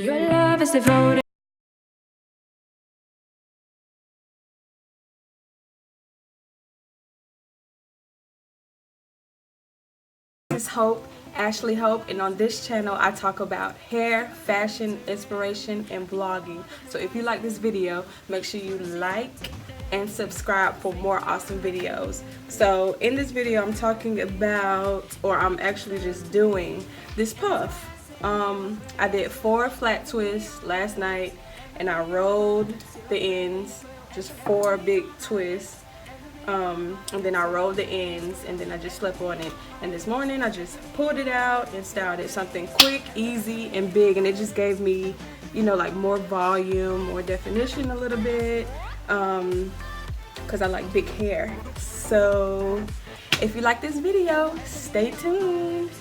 Your love is devoted. This is Hope, Ashley Hope, and on this channel I talk about hair, fashion, inspiration, and blogging. So if you like this video, make sure you like and subscribe for more awesome videos. So in this video I'm talking about, or I'm actually just doing this puff. I did 4 flat twists last night and I rolled the ends, just 4 big twists. And then I rolled the ends and then I just slept on it, and this morning I just pulled it out and styled it something quick, easy, and big, and it just gave me, you know, like more volume, more definition a little bit, because I like big hair. So if you like this video, stay tuned.